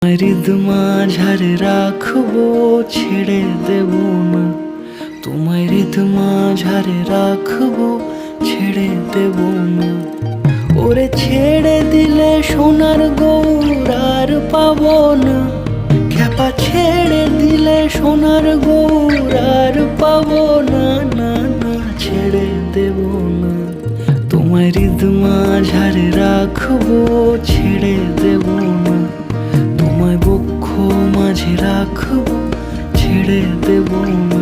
হৃদ মাঝারে রাখবো, ছেড়ে দেব না। তোমায় হৃদ মাঝারে রাখবো, ছেড়ে দেব না। ওরে ছেড়ে দিলে সোনার গৌর আর পাবো না। খ্যাপা ছেড়ে দিলে সোনার গৌর আর পাবো না। না না, ছেড়ে দেব না। তোমায় হৃদ মাঝারে রাখবো, ছেড়ে দেব না। তোমায় বক্ষ মাঝে রাখবো, ছেড়ে দেব না।